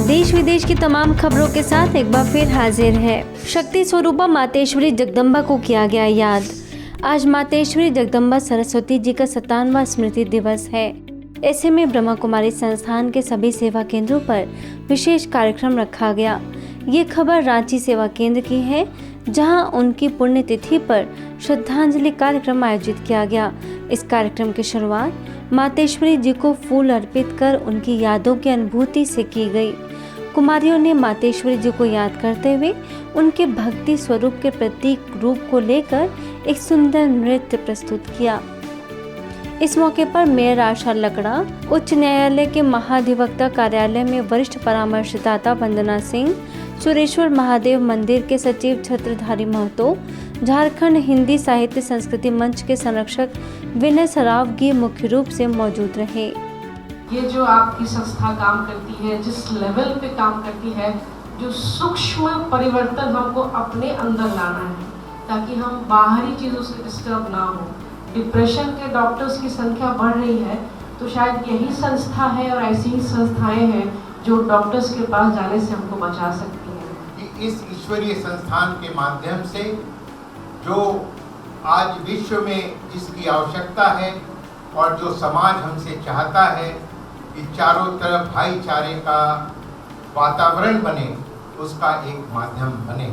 देश विदेश की तमाम खबरों के साथ एक बार फिर हाजिर है। शक्ति स्वरूपा मातेश्वरी जगदम्बा को किया गया याद। आज मातेश्वरी जगदम्बा सरस्वती जी का 57वां स्मृति दिवस है। ऐसे में ब्रह्मा कुमारी संस्थान के सभी सेवा केंद्रों पर विशेष कार्यक्रम रखा गया। ये खबर रांची सेवा केंद्र की है, जहां उनकी पुण्यतिथि पर श्रद्धांजलि कार्यक्रम आयोजित किया गया। इस कार्यक्रम की शुरुआत मातेश्वरी जी को फूल अर्पित कर उनकी यादों की अनुभूति से की गई। कुमारियों ने मातेश्वरी जी को याद करते हुए उनके भक्ति स्वरूप के प्रतीक रूप को लेकर एक सुंदर नृत्य प्रस्तुत किया। इस मौके पर मेयर आशा लकड़ा, उच्च न्यायालय के महाधिवक्ता कार्यालय में वरिष्ठ परामर्शदाता वंदना सिंह, सुरेश्वर महादेव मंदिर के सचिव छत्रधारी महतो, झारखंड हिंदी साहित्य संस्कृति मंच के संरक्षक विनय सरावगी मुख्य रूप से मौजूद रहे। ये जो आपकी संस्था काम करती है, जिस लेवल पे काम करती है, जो सूक्ष्म परिवर्तन हमको अपने अंदर लाना है ताकि हम बाहरी चीज़ों से डिस्टर्ब ना हो। डिप्रेशन के डॉक्टर्स की संख्या बढ़ रही है, तो शायद यही संस्था है और ऐसी ही संस्थाएं हैं जो डॉक्टर्स के पास जाने से हमको बचा सकती हैं। इस ईश्वरीय संस्थान के माध्यम से जो आज विश्व में जिसकी आवश्यकता है और जो समाज हमसे चाहता है कि चारों तरफ भाईचारे का वातावरण बने, उसका एक माध्यम बने।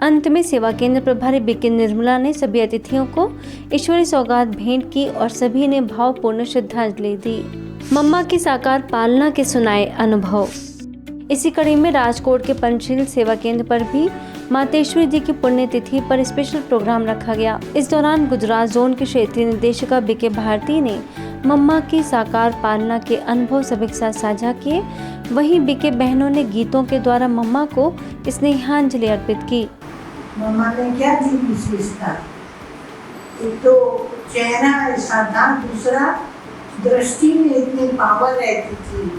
अंत में सेवा केंद्र प्रभारी बीके निर्मला ने सभी अतिथियों को ईश्वरी सौगात भेंट की और सभी ने भावपूर्ण श्रद्धांजलि दी। मम्मा की साकार पालना के सुनाए अनुभव। इसी कड़ी में राजकोट के पंचशील सेवा केंद्र पर भी मातेश्वरी जी की पुण्यतिथि पर स्पेशल प्रोग्राम रखा गया। इस दौरान गुजरात जोन की क्षेत्रीय निदेशिका बीके भारती ने मम्मा की साकार पालना के अनुभव सभी के साथ साझा किए। वहीं बीके बहनों ने गीतों के द्वारा मम्मा को स्नेहांजलि अर्पित की। मम्मा ने क्या दी विशेषता? एक तो चेहरा ऐसा था, दूसरा दृष्टि में इतनी पावर रहती थी।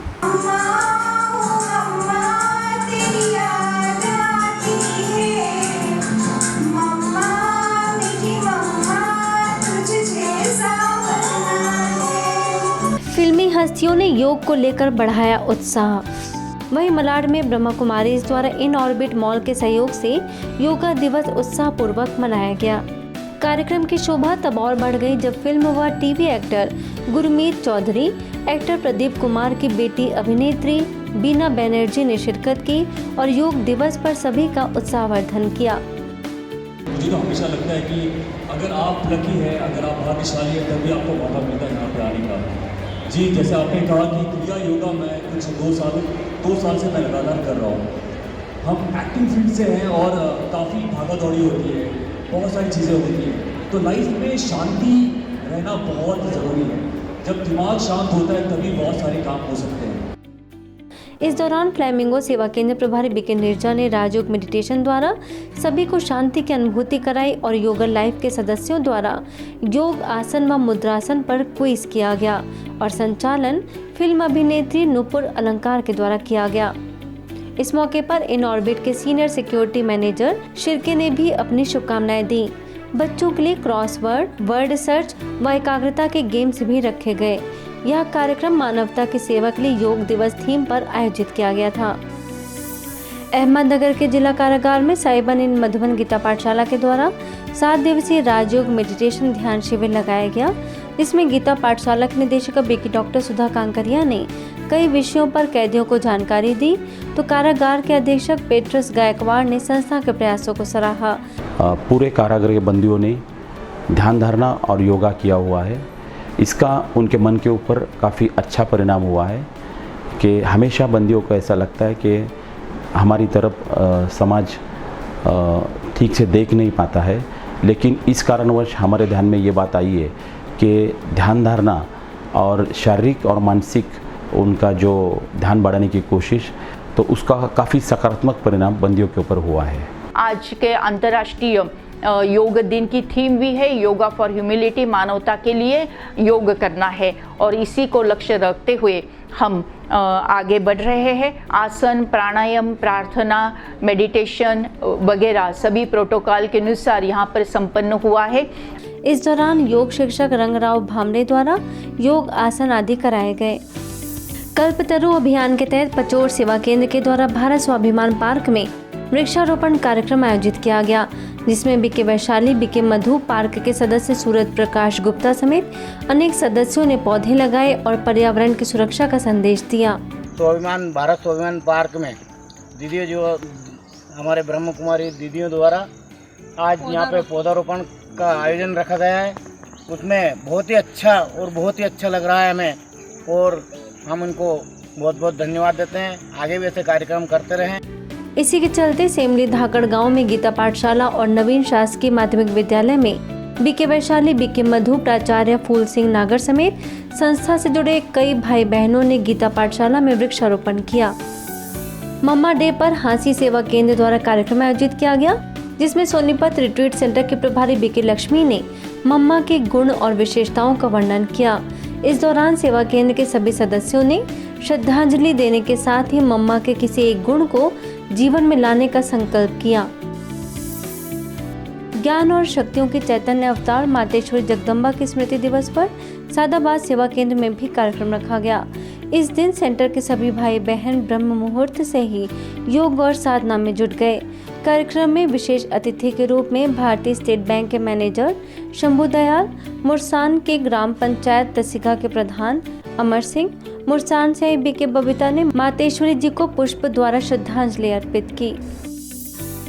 फिल्मी हस्तियों ने योग को लेकर बढ़ाया उत्साह। वहीं मलाड में ब्रह्मा कुमारी द्वारा इन ऑर्बिट मॉल के सहयोग से योगा दिवस उत्साह पूर्वक मनाया गया। कार्यक्रम की शोभा तब और बढ़ गई जब फिल्म व TV actor Gurmeet Choudhary, actor Pradeep Kumar की बेटी अभिनेत्री बीना बनर्जी ने शिरकत की और योग दिवस पर सभी का उत्साहवर्धन किया। मुझे तो हमेशा लगता है कि अगर आप लकी है, अगर आप भाग्यशाली है, तभी आपको मौका मिलता है यहाँ पे आने का। जी, जैसे आपने कहा कि क्रिया योगा मैं कुछ 2 साल से मैं लगातार कर रहा हूँ। हम एक्टिंग फील्ड से हैं और काफ़ी भागा दौड़ी होती है, बहुत सारी चीज़ें होती हैं, तो लाइफ में शांति रहना बहुत ज़रूरी है। जब दिमाग शांत होता है तभी बहुत सारे काम हो सकते हैं। इस दौरान फ्लैमिंगो सेवा केंद्र प्रभारी बीके निर्जा ने राजयोग मेडिटेशन द्वारा सभी को शांति की अनुभूति कराई और योगा लाइफ के सदस्यों द्वारा योग आसन व मुद्रासन पर क्विज किया गया और संचालन फिल्म अभिनेत्री नुपुर अलंकार के द्वारा किया गया। इस मौके पर इन ऑर्बिट के सीनियर सिक्योरिटी मैनेजर शिर्के ने भी अपनी शुभकामनाएं दी। बच्चों के लिए क्रॉसवर्ड, वर्ड सर्च व एकाग्रता के गेम्स भी रखे गए। यह कार्यक्रम मानवता की सेवा के लिए योग दिवस थीम पर आयोजित किया गया था। अहमदनगर के जिला कारागार में साहिबन इन मधुबन गीता पाठशाला के द्वारा 7 दिवसीय राजयोग मेडिटेशन ध्यान शिविर लगाया गया, जिसमें गीता पाठशाला के निदेशक बीके डॉक्टर सुधा कांकरिया ने कई विषयों पर कैदियों को जानकारी दी, तो कारागार के अधीक्षक पेट्रस गायकवाड़ ने संस्था के प्रयासों को सराहा। पूरे कारागार के बंदियों ने ध्यान धारणा और योगा किया हुआ है। इसका उनके मन के ऊपर काफ़ी अच्छा परिणाम हुआ है कि हमेशा बंदियों को ऐसा लगता है कि हमारी तरफ समाज ठीक से देख नहीं पाता है, लेकिन इस कारणवश हमारे ध्यान में ये बात आई है कि ध्यान धारणा और शारीरिक और मानसिक उनका जो ध्यान बढ़ाने की कोशिश, तो उसका काफ़ी सकारात्मक परिणाम बंदियों के ऊपर हुआ है। आज के अंतर्राष्ट्रीय योग दिन की थीम भी है योगा फॉर ह्यूमिलिटी, मानवता के लिए योग करना है, और इसी को लक्ष्य रखते हुए हम आगे बढ़ रहे हैं। आसन, प्राणायाम, प्रार्थना, मेडिटेशन वगैरह सभी प्रोटोकॉल के अनुसार यहाँ पर संपन्न हुआ है। इस दौरान योग शिक्षक रंगराव भामरे द्वारा योग आसन आदि कराए गए। कल्पतरु अभियान के तहत पचोर सेवा केंद्र के द्वारा भारत स्वाभिमान पार्क में वृक्षारोपण कार्यक्रम आयोजित किया गया, जिसमें बीके वैशाली, बीके मधु पार्क के सदस्य सूरज प्रकाश गुप्ता समेत अनेक सदस्यों ने पौधे लगाए और पर्यावरण की सुरक्षा का संदेश दिया। स्वाभिमान भारत स्वाभिमान पार्क में दीदियों जो हमारे ब्रह्म कुमारी दीदियों द्वारा आज यहाँ पे पौधारोपण का आयोजन रखा गया है, उसमें बहुत ही अच्छा लग रहा है हमें और हम उनको बहुत बहुत धन्यवाद देते हैं। आगे भी ऐसे कार्यक्रम करते रहें। इसी के चलते सेमली धाकड़ गांव में गीता पाठशाला और नवीन शासकीय माध्यमिक विद्यालय में बीके वैशाली, बीके मधु प्राचार्य फूल सिंह नागर समेत संस्था से जुड़े कई भाई बहनों ने गीता पाठशाला में वृक्षारोपण किया। मम्मा डे पर हांसी सेवा केंद्र द्वारा कार्यक्रम आयोजित किया गया, जिसमें सोनीपत रिट्रीट सेंटर के प्रभारी बीके लक्ष्मी ने मम्मा के गुण और विशेषताओं का वर्णन किया। इस दौरान सेवा केंद्र के सभी सदस्यों ने श्रद्धांजलि देने के साथ ही मम्मा के किसी एक गुण को जीवन में लाने का संकल्प किया। ज्ञान और शक्तियों के चैतन्य अवतार मातेश्वरी जगदम्बा के स्मृति दिवस पर सादाबाद सेवा केंद्र में भी कार्यक्रम रखा गया। इस दिन सेंटर के सभी भाई बहन ब्रह्म मुहूर्त से ही योग और साधना में जुट गए। कार्यक्रम में विशेष अतिथि के रूप में भारतीय स्टेट बैंक के मैनेजर शंभू दयाल, मुरसान के ग्राम पंचायत तसिका के प्रधान अमर सिंह, मुरसान से बीके बबीता ने मातेश्वरी जी को पुष्प द्वारा श्रद्धांजलि अर्पित की।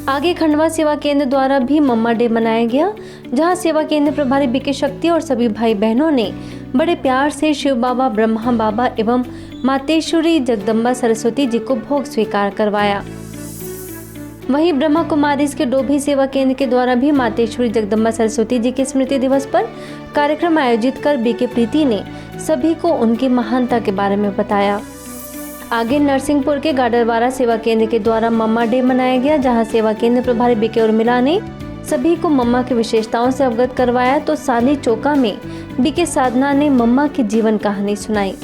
आगे खंडवा सेवा केंद्र द्वारा भी मम्मा डे मनाया गया, जहां सेवा केंद्र प्रभारी बीके शक्ति और सभी भाई बहनों ने बड़े प्यार से शिव बाबा, ब्रह्मा बाबा एवं मातेश्वरी जगदम्बा सरस्वती जी को भोग स्वीकार करवाया। वहीं ब्रह्मा कुमारीज के डोभी सेवा केंद्र के द्वारा भी मातेश्वरी जगदम्बा सरस्वती जी के स्मृति दिवस पर कार्यक्रम आयोजित कर बीके प्रीति ने सभी को उनकी महानता के बारे में बताया। आगे नरसिंहपुर के गाडरवारा सेवा केंद्र के द्वारा मम्मा डे मनाया गया, जहां सेवा केंद्र प्रभारी बीके उर्मिला ने सभी को मम्मा की विशेषताओं से अवगत करवाया, तो साली चौका में बीके साधना ने मम्मा की जीवन कहानी सुनाई।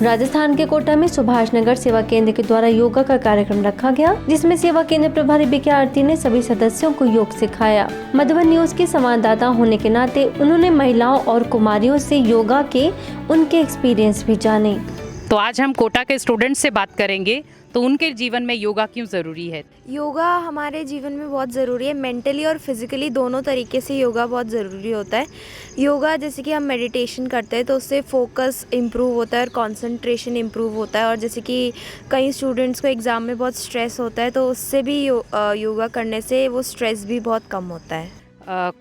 राजस्थान के कोटा में सुभाष नगर सेवा केंद्र के द्वारा योगा का कार्यक्रम रखा गया, जिसमें सेवा केंद्र प्रभारी बीके आरती ने सभी सदस्यों को योग सिखाया। मधुबन न्यूज के संवाददाता होने के नाते उन्होंने महिलाओं और कुमारियों से योगा के उनके एक्सपीरियंस भी जाने। तो आज हम कोटा के स्टूडेंट से बात करेंगे, तो उनके जीवन में योगा क्यों ज़रूरी है। योगा हमारे जीवन में बहुत ज़रूरी है। मेंटली और फिज़िकली दोनों तरीके से योगा बहुत ज़रूरी होता है। योगा जैसे कि हम मेडिटेशन करते हैं तो उससे फोकस इम्प्रूव होता है और कंसंट्रेशन इम्प्रूव होता है। और जैसे कि कई स्टूडेंट्स को एग्ज़ाम में बहुत स्ट्रेस होता है, तो उससे भी योगा करने से वो स्ट्रेस भी बहुत कम होता है।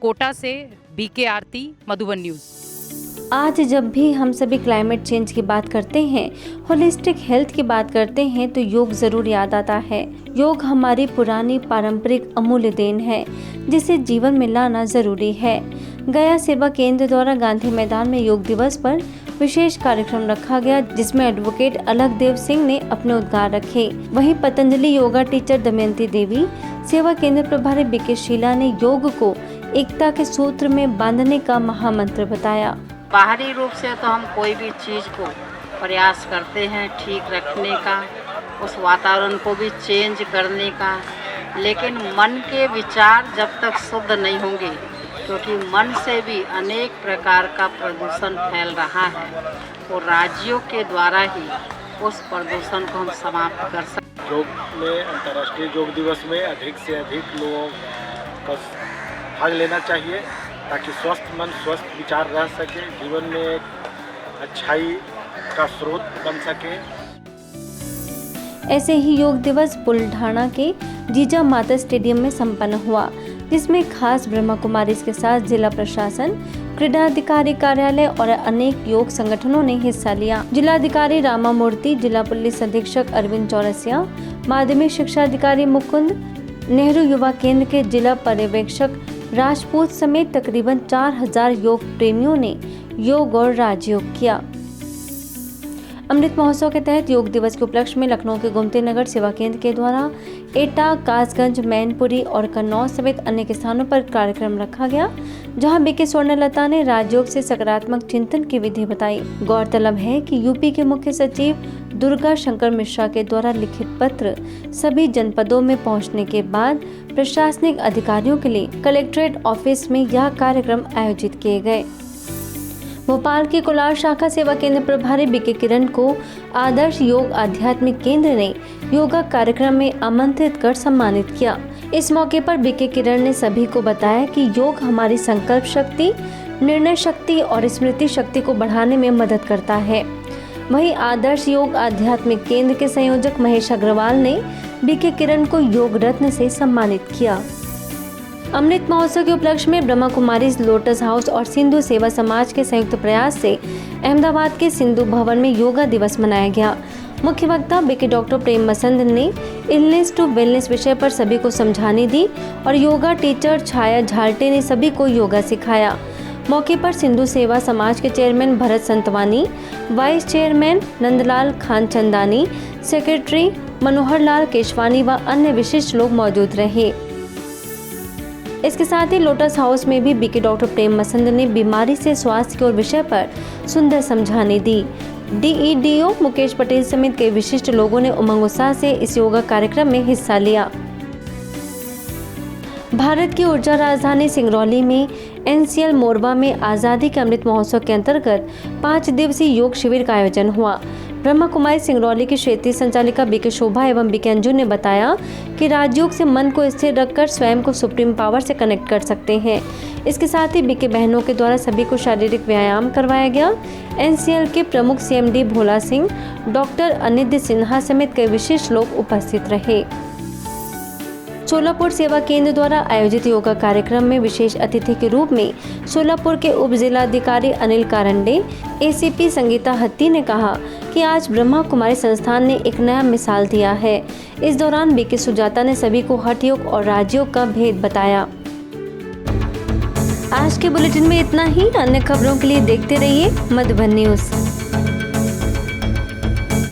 कोटा से बीके आरती, मधुबन न्यूज़। आज जब भी हम सभी क्लाइमेट चेंज की बात करते हैं, होलिस्टिक हेल्थ की बात करते हैं, तो योग जरूर याद आता है। योग हमारी पुरानी पारंपरिक अमूल्य देन है, जिसे जीवन में लाना जरूरी है। गया सेवा केंद्र द्वारा गांधी मैदान में योग दिवस पर विशेष कार्यक्रम रखा गया, जिसमें एडवोकेट अलग देव सिंह ने अपने उद्गार रखे। वहीं पतंजलि योगा टीचर दमयंती देवी, सेवा केंद्र प्रभारी बीके शीला ने योग को एकता के सूत्र में बांधने का महामंत्र बताया। बाहरी रूप से तो हम कोई भी चीज़ को प्रयास करते हैं ठीक रखने का, उस वातावरण को भी चेंज करने का, लेकिन मन के विचार जब तक शुद्ध नहीं होंगे, क्योंकि मन से भी अनेक प्रकार का प्रदूषण फैल रहा है, तो राज्यों के द्वारा ही उस प्रदूषण को हम समाप्त कर सकते। योग में अंतर्राष्ट्रीय योग दिवस में अधिक से अधिक लोगों का भाग लेना चाहिए, ताकि स्वस्थ मन स्वस्थ विचार रह सके, जीवन में एक अच्छाई का स्रोत बन सके। ऐसे ही योग दिवस बुल्ढाना के जीजा माता स्टेडियम में संपन्न हुआ, जिसमें खास ब्रह्मा कुमारीज के साथ जिला प्रशासन, क्रीडाधिकारी कार्यालय और अनेक योग संगठनों ने हिस्सा लिया। जिलाधिकारी रामा मूर्ति, जिला पुलिस अधीक्षक अरविंद चौरसिया, माध्यमिक शिक्षा अधिकारी मुकुंद, नेहरू युवा केंद्र के जिला पर्यवेक्षक राजपूत समेत तकरीबन 4000 योग प्रेमियों ने योग और राजयोग किया। अमृत महोत्सव के तहत योग दिवस के उपलक्ष्य में लखनऊ के गोमती नगर सेवा केंद्र के द्वारा एटा, कासगंज, मैनपुरी और कन्नौज समेत अनेक स्थानों पर कार्यक्रम रखा गया, जहां बीके स्वर्णलता ने राजयोग से सकारात्मक चिंतन की विधि बताई। गौरतलब है कि यूपी के मुख्य सचिव दुर्गा शंकर मिश्रा के द्वारा लिखित पत्र सभी जनपदों में पहुंचने के बाद प्रशासनिक अधिकारियों के लिए कलेक्ट्रेट ऑफिस में यह कार्यक्रम आयोजित किए गए। भोपाल की कोलार शाखा सेवा केंद्र प्रभारी बीके किरण को आदर्श योग आध्यात्मिक केंद्र ने योगा कार्यक्रम में आमंत्रित कर सम्मानित किया। इस मौके पर बीके किरण ने सभी को बताया कि योग हमारी संकल्प शक्ति, निर्णय शक्ति और स्मृति शक्ति को बढ़ाने में मदद करता है। वहीं आदर्श योग आध्यात्मिक केंद्र के संयोजक महेश अग्रवाल ने बीके किरण को योग रत्न से सम्मानित किया। अमृत महोत्सव के उपलक्ष्य में ब्रह्मा कुमारीज लोटस हाउस और सिंधु सेवा समाज के संयुक्त प्रयास से अहमदाबाद के सिंधु भवन में योगा दिवस मनाया गया। मुख्य वक्ता बीके डॉक्टर प्रेम मसंद ने इलनेस टू वेलनेस विषय पर सभी को समझाने दी और योगा टीचर छाया झाल्टे ने सभी को योगा सिखाया। मौके पर सिंधु सेवा समाज के chairman Bharat Santwani, vice chairman Nandlal Khan Chandani, secretary Manohar Lal Keshwani व अन्य विशिष्ट लोग मौजूद रहे। इसके साथ ही लोटस हाउस में भी बीके डॉक्टर प्रेम मसंद ने बीमारी से स्वास्थ्य की ओर विषय पर सुंदर समझाने दी। डीईडीओ मुकेश पटेल समेत कई विशिष्ट लोगों ने उमंग उत्साह से इस योगा कार्यक्रम में हिस्सा लिया। भारत की ऊर्जा राजधानी सिंगरौली में एनसीएल मोरबा में आज़ादी के अमृत महोत्सव के अंतर्गत 5 दिवसीय योग शिविर का आयोजन हुआ। ब्रह्मा कुमारी सिंगरौली की क्षेत्रीय संचालिका बीके शोभा एवं बीके अंजू ने बताया कि राजयोग से मन को स्थिर रखकर स्वयं को सुप्रीम पावर से कनेक्ट कर सकते हैं। इसके साथ ही बीके बहनों के द्वारा सभी को शारीरिक व्यायाम करवाया गया। एनसीएल के प्रमुख सीएमडी भोला सिंह, डॉक्टर अनिद्य सिन्हा समेत कई विशिष्ट लोग उपस्थित रहे। सोलापुर सेवा केंद्र द्वारा आयोजित योगा कार्यक्रम में विशेष अतिथि के रूप में सोलापुर के उप जिलाधिकारी अनिल कारंडे, एसीपी संगीता हत्ती ने कहा कि आज ब्रह्मा कुमारी संस्थान ने एक नया मिसाल दिया है। इस दौरान बीके सुजाता ने सभी को हठ योग और राजयोग का भेद बताया। आज के बुलेटिन में इतना ही। अन्य खबरों के लिए देखते रहिए मधुबन न्यूज़।